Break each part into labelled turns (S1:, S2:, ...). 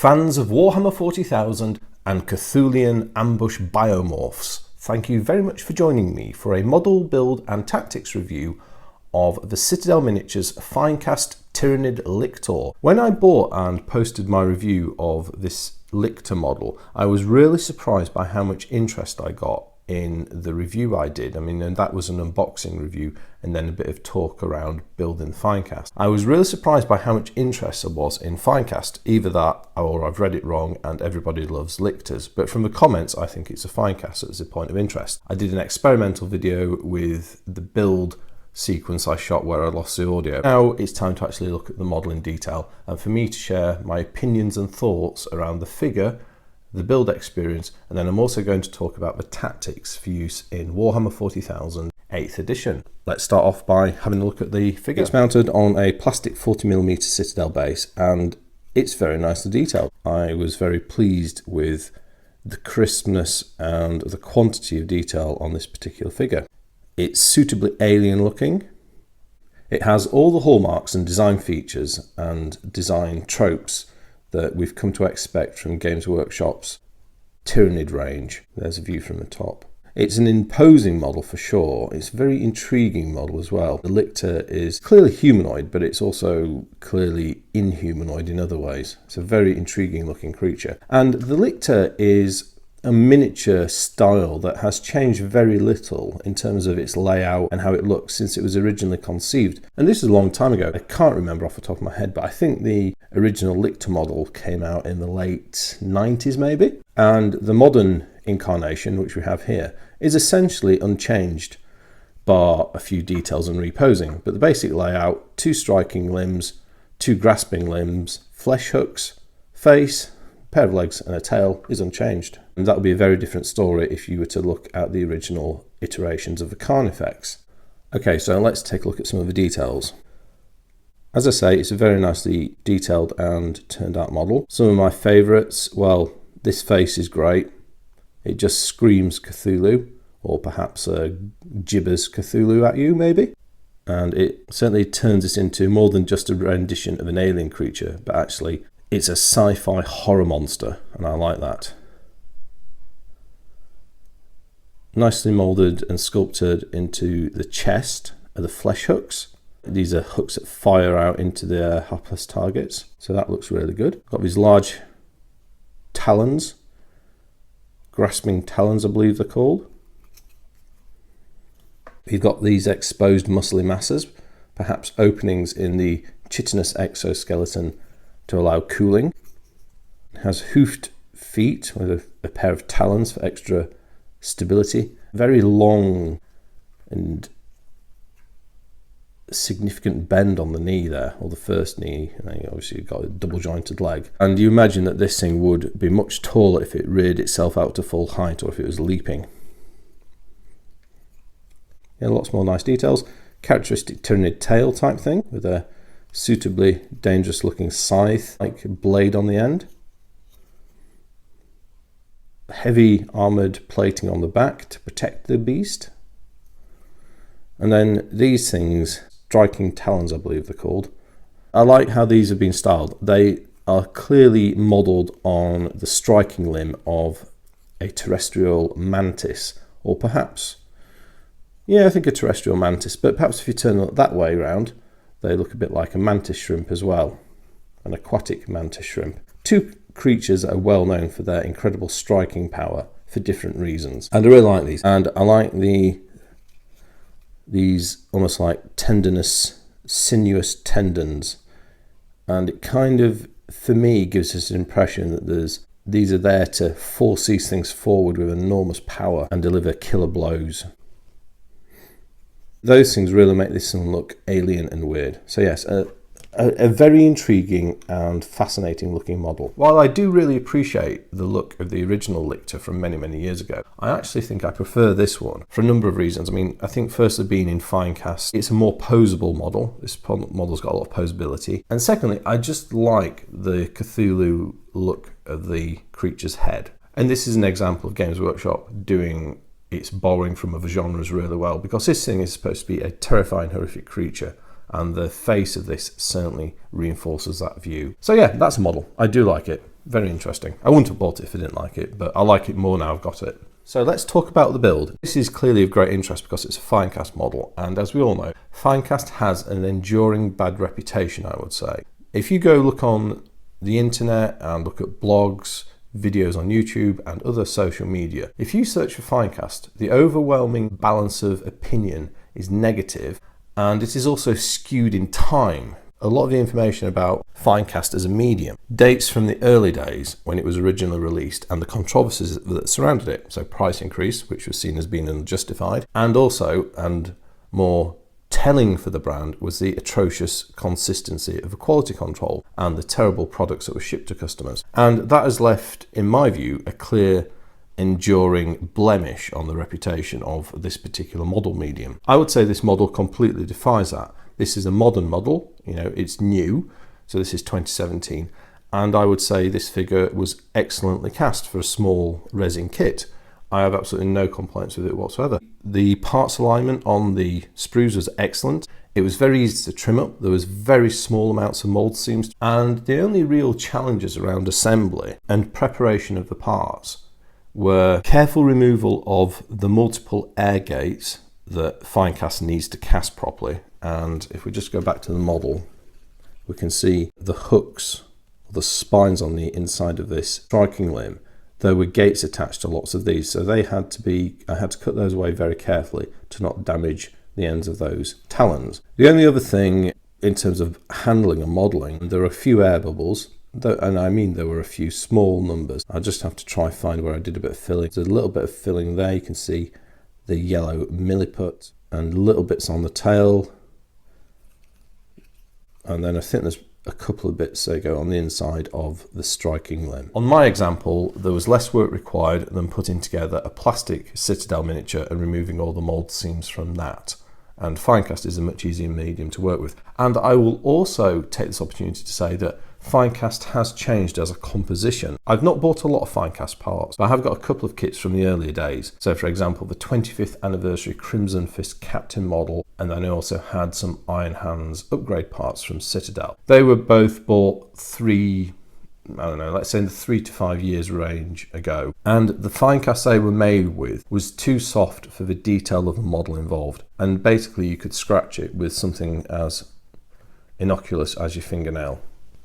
S1: Fans of Warhammer 40,000 and Cthulian ambush biomorphs, thank you very much for joining me for a model, build and tactics review of the Citadel Miniatures Finecast Tyranid Lictor. When I bought and posted my review of this Lictor model, I was really surprised by how much interest I got in the review I did. And that was an unboxing review and then a bit of talk around building the Finecast. I was really surprised by how much interest there was in Finecast. Either that or I've read it wrong and everybody loves Lictors. But from the comments, I think it's a Finecast that's a point of interest. I did an experimental video with the build sequence I shot where I lost the audio. Now it's time to actually look at the model in detail and for me to share my opinions and thoughts around the figure, the build experience, and then I'm also going to talk about the tactics for use in Warhammer 40,000 8th edition. Let's start off by having a look at the figure. It's mounted on a plastic 40mm Citadel base and it's very nicely detailed. I was very pleased with the crispness and the quantity of detail on this particular figure. It's suitably alien looking. It has all the hallmarks and design features and design tropes that we've come to expect from Games Workshop's Tyranid range. There's a view from the top. It's an imposing model for sure. It's a very intriguing model as well. The Lictor is clearly humanoid, but it's also clearly inhumanoid in other ways. It's a very intriguing looking creature. And the Lictor is a miniature style that has changed very little in terms of its layout and how it looks since it was originally conceived. And this is a long time ago. I can't remember off the top of my head, but I think the original Lictor model came out in the late 90s maybe. And the modern incarnation, which we have here, is essentially unchanged, bar a few details and reposing. But the basic layout, 2 striking limbs, 2 grasping limbs, flesh hooks, face, pair of legs and a tail is unchanged. And that would be a very different story if you were to look at the original iterations of the Carnifex. Okay, so let's take a look at some of the details. As I say, it's a very nicely detailed and turned out model. Some of my favourites, well, this face is great. It just screams Cthulhu, or perhaps gibbers Cthulhu at you maybe. And it certainly turns this into more than just a rendition of an alien creature, but actually it's a sci-fi horror monster, and I like that. Nicely moulded and sculpted into the chest are the flesh hooks. These are hooks that fire out into the hapless targets, so that looks really good. Got these large talons, grasping talons I believe they're called. You've got these exposed muscly masses, perhaps openings in the chitinous exoskeleton to allow cooling. It has hoofed feet with a pair of talons for extra stability. Very long and significant bend on the knee there, or the first knee, and then obviously you've got a double jointed leg. And you imagine that this thing would be much taller if it reared itself out to full height or if it was leaping. Yeah, lots more nice details. Characteristic Tyranid tail type thing with a suitably dangerous looking scythe like blade on the end. Heavy armoured plating on the back to protect the beast. And then these things, striking talons I believe they're called. I like how these have been styled. They are clearly modelled on the striking limb of a terrestrial mantis, or perhaps, yeah, I think a terrestrial mantis, but perhaps if you turn it that way around, they look a bit like a mantis shrimp as well, an aquatic mantis shrimp. 2 creatures that are well known for their incredible striking power for different reasons. And I really like these. And I like these almost like tendinous, sinuous tendons. And it kind of, for me, gives us an impression that these are there to force these things forward with enormous power and deliver killer blows. Those things really make this one look alien and weird. So yes, a very intriguing and fascinating looking model. While I do really appreciate the look of the original Lictor from many, many years ago, I actually think I prefer this one for a number of reasons. I think firstly being in Finecast, it's a more posable model. This model's got a lot of posability. And secondly, I just like the Cthulhu look of the creature's head. And this is an example of Games Workshop doing its borrowing from other genres really well, because this thing is supposed to be a terrifying, horrific creature. And the face of this certainly reinforces that view. So yeah, that's a model. I do like it. very interesting. I wouldn't have bought it if I didn't like it, but I like it more now I've got it. So let's talk about the build. This is clearly of great interest because it's a Finecast model, and as we all know, Finecast has an enduring bad reputation, I would say. If you go look on the internet and look at blogs, videos on YouTube and other social media, if you search for Finecast, the overwhelming balance of opinion is negative, and it is also skewed in time. A lot of the information about Finecast as a medium dates from the early days when it was originally released and the controversies that surrounded it. So price increase, which was seen as being unjustified, and also, and more telling for the brand, was the atrocious consistency of the quality control and the terrible products that were shipped to customers. And that has left, in my view, a clear enduring blemish on the reputation of this particular model medium. I would say this model completely defies that. This is a modern model, it's new, so this is 2017, and I would say this figure was excellently cast for a small resin kit. I have absolutely no complaints with it whatsoever. The parts alignment on the sprues was excellent. It was very easy to trim up. There was very small amounts of mold seams, and the only real challenges around assembly and preparation of the parts were careful removal of the multiple air gates that Finecast needs to cast properly. And if we just go back to the model, we can see the hooks, the spines on the inside of this striking limb. There were gates attached to lots of these, so I had to cut those away very carefully to not damage the ends of those talons. The only other thing in terms of handling and modelling, there are a few air bubbles, and I mean there were a few small numbers. I just have to try find where I did a bit of filling. There's a little bit of filling there. You can see the yellow milliput and little bits on the tail. And then I think there's a couple of bits that go on the inside of the striking limb. On my example, there was less work required than putting together a plastic Citadel miniature and removing all the mold seams from that. And Finecast is a much easier medium to work with. And I will also take this opportunity to say that Finecast has changed as a composition. I've not bought a lot of Finecast parts, but I have got a couple of kits from the earlier days. So for example, the 25th anniversary Crimson Fist Captain model, and then I also had some Iron Hands upgrade parts from Citadel. They were both bought let's say in the 3 to 5 years range ago. And the Finecast they were made with was too soft for the detail of the model involved. And basically you could scratch it with something as innocuous as your fingernail.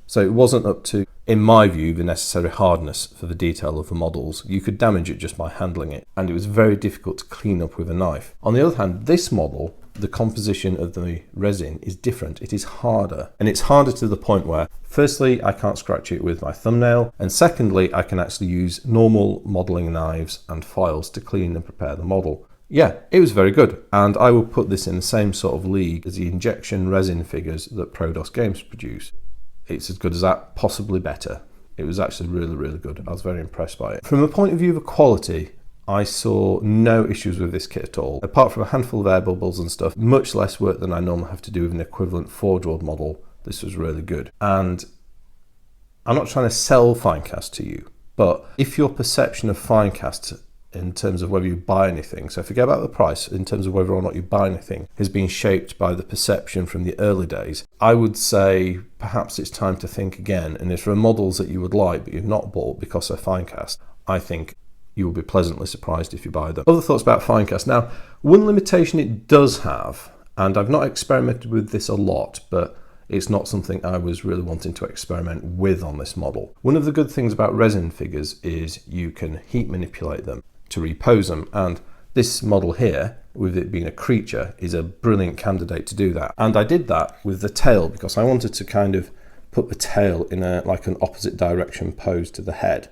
S1: So it wasn't up to, in my view, the necessary hardness for the detail of the models. You could damage it just by handling it, and it was very difficult to clean up with a knife. On the other hand, this model, the composition of the resin is different. It is harder, and it's harder to the point where, firstly, I can't scratch it with my thumbnail, and secondly, I can actually use normal modelling knives and files to clean and prepare the model. Yeah, it was very good, and I will put this in the same sort of league as the injection resin figures that Prodos Games produce. It's as good as that, possibly better. It was actually really, really good. I was very impressed by it. From the point of view of the quality, I saw no issues with this kit at all. Apart from a handful of air bubbles and stuff, much less work than I normally have to do with an equivalent Forge World model. This was really good. And I'm not trying to sell Finecast to you, but if your perception of Finecast in terms of whether you buy anything, so forget about the price, in terms of whether or not you buy anything, has been shaped by the perception from the early days, I would say perhaps it's time to think again. And if there are models that you would like but you've not bought because they're Finecast, I think you will be pleasantly surprised if you buy them. Other thoughts about Finecast. Now, one limitation it does have, and I've not experimented with this a lot, but it's not something I was really wanting to experiment with on this model. One of the good things about resin figures is you can heat manipulate them to repose them, and this model here, with it being a creature, is a brilliant candidate to do that. And I did that with the tail because I wanted to kind of put the tail in like an opposite direction pose to the head.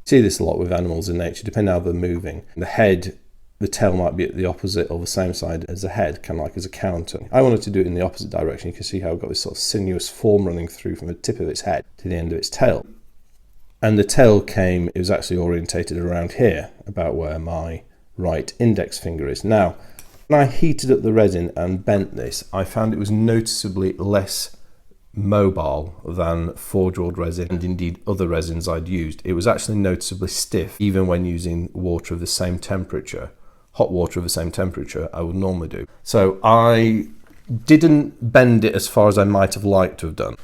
S1: See this a lot with animals in nature, depending on how they're moving. The tail might be at the opposite or the same side as the head, kind of like as a counter. I wanted to do it in the opposite direction. You can see how I've got this sort of sinuous form running through from the tip of its head to the end of its tail. And the tail it was actually orientated around here, about where my right index finger is. Now, when I heated up the resin and bent this, I found it was noticeably less mobile than Forge World resin and indeed other resins I'd used. It was actually noticeably stiff, even when using water of the same temperature, hot water of the same temperature I would normally do. So I didn't bend it as far as I might have liked to have done,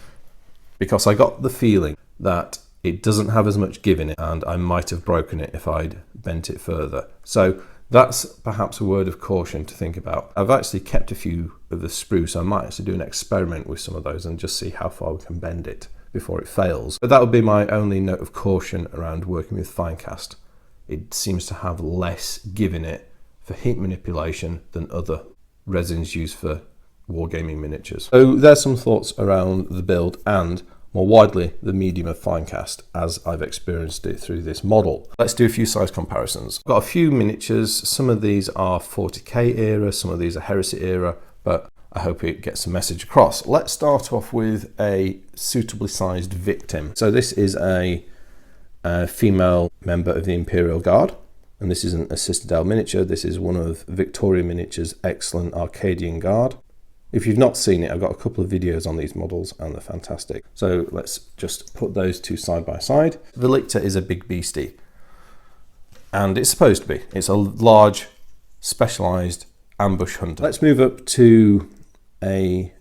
S1: because I got the feeling that it doesn't have as much give in it, and I might have broken it if I'd bent it further. So that's perhaps a word of caution to think about. I've actually kept a few of the spruce, so I might actually do an experiment with some of those and just see how far we can bend it before it fails. But that would be my only note of caution around working with Finecast. It seems to have less give in it for heat manipulation than other resins used for wargaming miniatures. So there's some thoughts around the build and more widely the medium of Finecast as I've experienced it through this model. Let's do a few size comparisons. I've got a few miniatures. Some of these are 40k era, some of these are Heresy era, but I hope it gets the message across. Let's start off with a suitably sized victim. So this is a female member of the Imperial Guard, and this isn't a Citadel miniature, this is one of Victoria Miniature's excellent Arcadian Guard. If you've not seen it, I've got a couple of videos on these models and they're fantastic. So let's just put those two side by side. The Lictor is a big beastie, and it's supposed to be. It's a large, specialised ambush hunter. Let's move up to a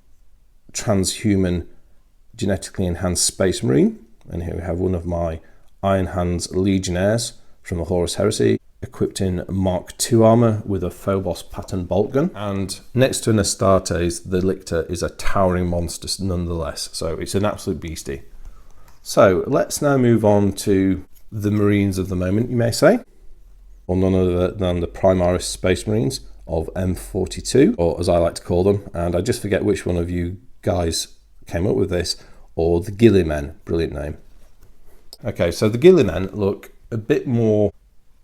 S1: transhuman, genetically enhanced Space Marine. And here we have one of my Iron Hands Legionnaires from the Horus Heresy, equipped in Mark II armour with a Phobos pattern bolt gun. And next to an Astartes, the Lictor is a towering monster nonetheless, so it's an absolute beastie. So let's now move on to the Marines of the moment, you may say, or none other than the Primaris Space Marines of M42, or as I like to call them, and I just forget which one of you guys came up with this, or the Ghillie-Men, brilliant name. Okay, so the Ghillie-Men look a bit more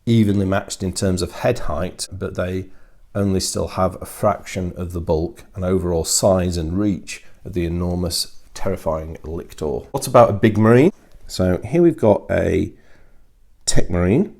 S1: evenly matched in terms of head height, but they only still have a fraction of the bulk and overall size and reach of the enormous, terrifying Lictor. What about a big Marine? So here we've got a Tech Marine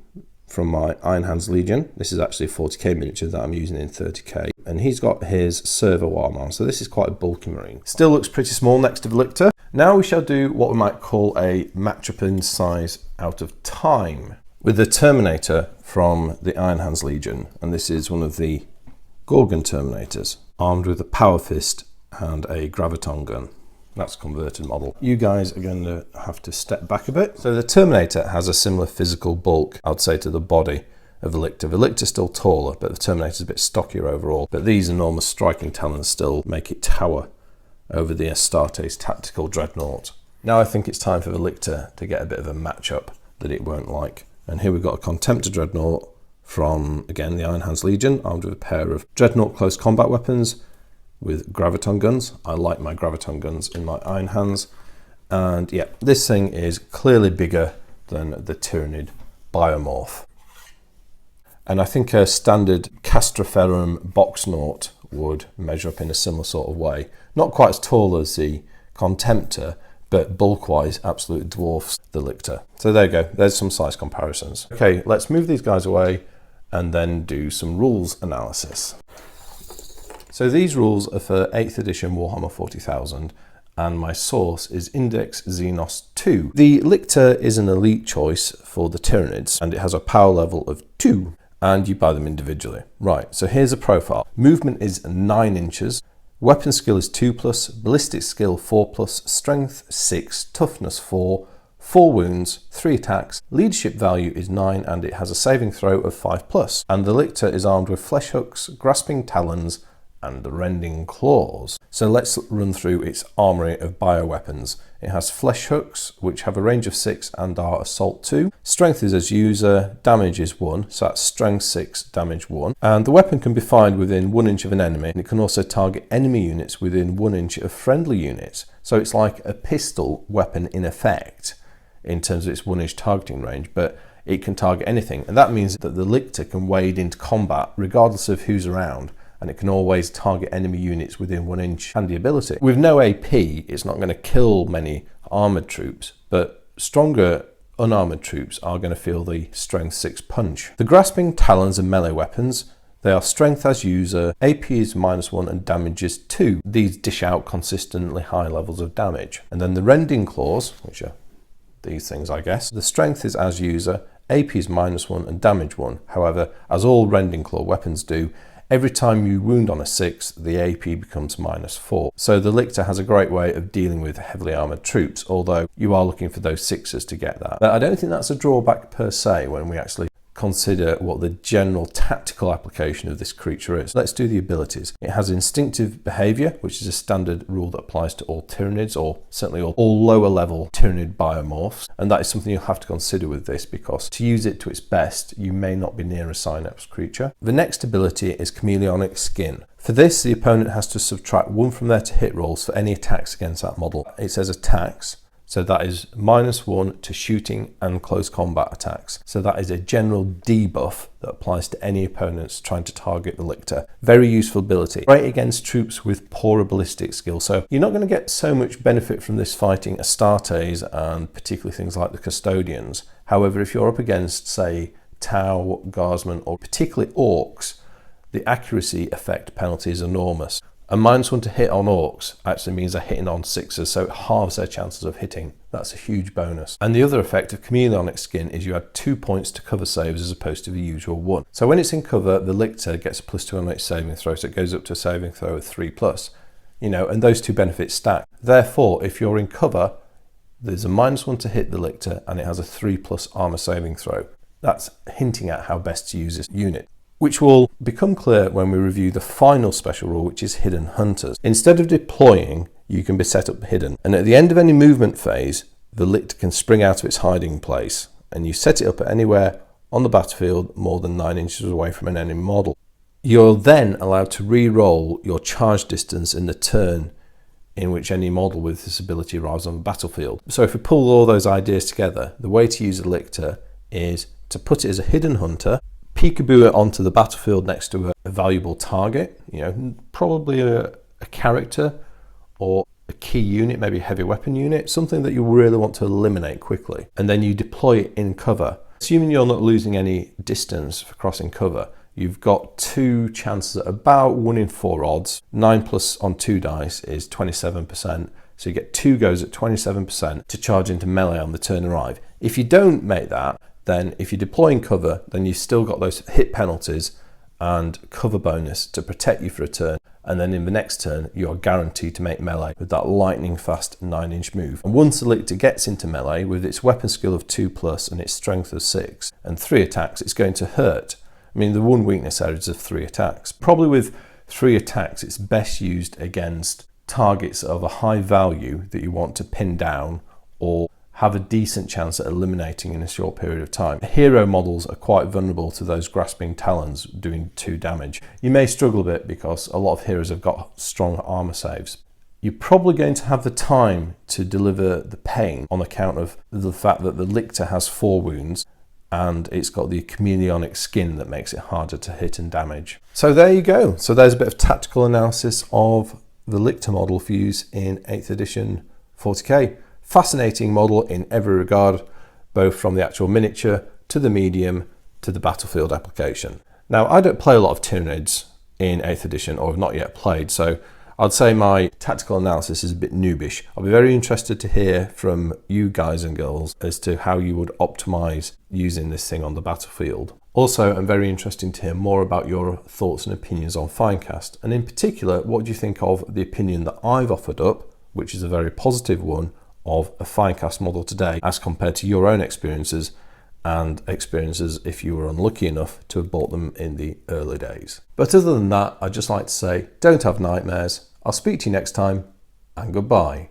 S1: from my Iron Hands Legion. This is actually a 40k miniature that I'm using in 30k, and he's got his servo arm on, so this is quite a bulky Marine. Still looks pretty small next to the Lictor. Now we shall do what we might call a matchup in size out of time with the Terminator from the Iron Hands Legion, and this is one of the Gorgon Terminators, armed with a Power Fist and a Graviton gun. That's a converted model. You guys are going to have to step back a bit. So the Terminator has a similar physical bulk, I'd say, to the body of the Lictor. The Lictor's still taller, but the Terminator's a bit stockier overall. But these enormous striking talons still make it tower over the Astartes tactical dreadnought. Now I think it's time for the Lictor to get a bit of a matchup that it won't like. And here we've got a Contemptor dreadnought from, again, the Iron Hands Legion, armed with a pair of dreadnought close combat weapons with Graviton guns. I like my Graviton guns in my Iron Hands. And yeah, this thing is clearly bigger than the Tyranid Biomorph. And I think a standard Castroferrum Boxnaut would measure up in a similar sort of way. Not quite as tall as the Contemptor, but bulk-wise absolutely dwarfs the Lictor. So there you go, there's some size comparisons. Okay, let's move these guys away and then do some rules analysis. So these rules are for 8th edition Warhammer 40,000, and my source is Index Xenos 2. The Lictor is an elite choice for the Tyranids, and it has a power level of 2, and you buy them individually. Right, so here's a profile. Movement is 9 inches, weapon skill is 2+, ballistic skill 4+, strength 6, toughness 4, 4 wounds, 3 attacks, leadership value is 9, and it has a saving throw of 5+. And the Lictor is armed with flesh hooks, grasping talons, and the rending claws. So let's run through its armoury of bioweapons. It has flesh hooks, which have a range of 6 and are assault 2. Strength is as user, damage is 1, so that's strength 6, damage 1. And the weapon can be fired within 1 inch of an enemy, and it can also target enemy units within 1 inch of friendly units. So it's like a pistol weapon in effect, in terms of its 1 inch targeting range, but it can target anything. And that means that the Lictor can wade into combat regardless of who's around, and it can always target enemy units within 1 inch. Handy ability. With no AP, it's not going to kill many armoured troops, but stronger unarmoured troops are going to feel the strength 6 punch. The grasping talons are melee weapons. They are strength as user, AP is -1 and damage is 2. These dish out consistently high levels of damage. And then the rending claws, which are these things I guess. The strength is as user, AP is -1 and damage 1. However, as all rending claw weapons do, every time you wound on a 6, the AP becomes -4. So the Lictor has a great way of dealing with heavily armoured troops, although you are looking for those 6s to get that. But I don't think that's a drawback per se when we actually consider what the general tactical application of this creature is. Let's do the abilities. It has instinctive behaviour, which is a standard rule that applies to all Tyranids, or certainly all lower level Tyranid biomorphs, and that is something you'll have to consider with this, because to use it to its best you may not be near a Synapse creature. The next ability is Chameleonic Skin. For this, the opponent has to subtract 1 from their hit rolls for any attacks against that model. It says attacks, so that is -1 to shooting and close combat attacks. So that is a general debuff that applies to any opponents trying to target the Lictor. Very useful ability. Great against troops with poorer ballistic skill. So you're not going to get so much benefit from this fighting Astartes and particularly things like the Custodians. However, if you're up against, say, Tau, Guardsmen, or particularly Orcs, the accuracy effect penalty is enormous. A -1 to hit on Orcs actually means they're hitting on 6s, so it halves their chances of hitting. That's a huge bonus. And the other effect of Chameleonic Skin is you add 2 points to cover saves as opposed to the usual 1. So when it's in cover, the Lictor gets a +2 on its saving throw, so it goes up to a saving throw of 3+. And those two benefits stack. Therefore, if you're in cover, there's a -1 to hit the Lictor and it has a 3+ armor saving throw. That's hinting at how best to use this unit, which will become clear when we review the final special rule, which is Hidden Hunters. Instead of deploying, you can be set up hidden, and at the end of any movement phase, the Lictor can spring out of its hiding place, and you set it up at anywhere on the battlefield more than 9 inches away from an enemy model. You're then allowed to re-roll your charge distance in the turn in which any model with this ability arrives on the battlefield. So if we pull all those ideas together, the way to use a Lictor is to put it as a hidden hunter, peekaboo it onto the battlefield next to a valuable target, probably a character or a key unit, maybe a heavy weapon unit, something that you really want to eliminate quickly. And then you deploy it in cover. Assuming you're not losing any distance for crossing cover, you've got 2 chances at about 1 in 4 odds. 9+ on 2 dice is 27%. So you get 2 goes at 27% to charge into melee on the turn arrive. If you don't make that, then if you're deploying cover, then you've still got those hit penalties and cover bonus to protect you for a turn. And then in the next turn, you are guaranteed to make melee with that lightning fast 9-inch move. And once the Lictor gets into melee with its weapon skill of 2+ and its strength of 6 and 3 attacks, it's going to hurt. I mean, the one weakness there is of 3 attacks. Probably with 3 attacks, it's best used against targets of a high value that you want to pin down or have a decent chance at eliminating in a short period of time. Hero models are quite vulnerable to those grasping talons doing 2 damage. You may struggle a bit because a lot of heroes have got strong armor saves. You're probably going to have the time to deliver the pain on account of the fact that the Lictor has 4 wounds and it's got the chameleonic skin that makes it harder to hit and damage. So there you go. So there's a bit of tactical analysis of the Lictor model for use in 8th edition 40k. Fascinating model in every regard, both from the actual miniature to the medium to the battlefield application. Now, I don't play a lot of Tyranids in 8th edition, or have not yet played, so I'd say my tactical analysis is a bit noobish. I'll be very interested to hear from you guys and girls as to how you would optimize using this thing on the battlefield. Also, I'm very interested to hear more about your thoughts and opinions on Finecast, and in particular, what do you think of the opinion that I've offered up, which is a very positive one, of a Finecast model today as compared to your own experiences and experiences if you were unlucky enough to have bought them in the early days. But other than that, I'd just like to say, don't have nightmares. I'll speak to you next time, and goodbye.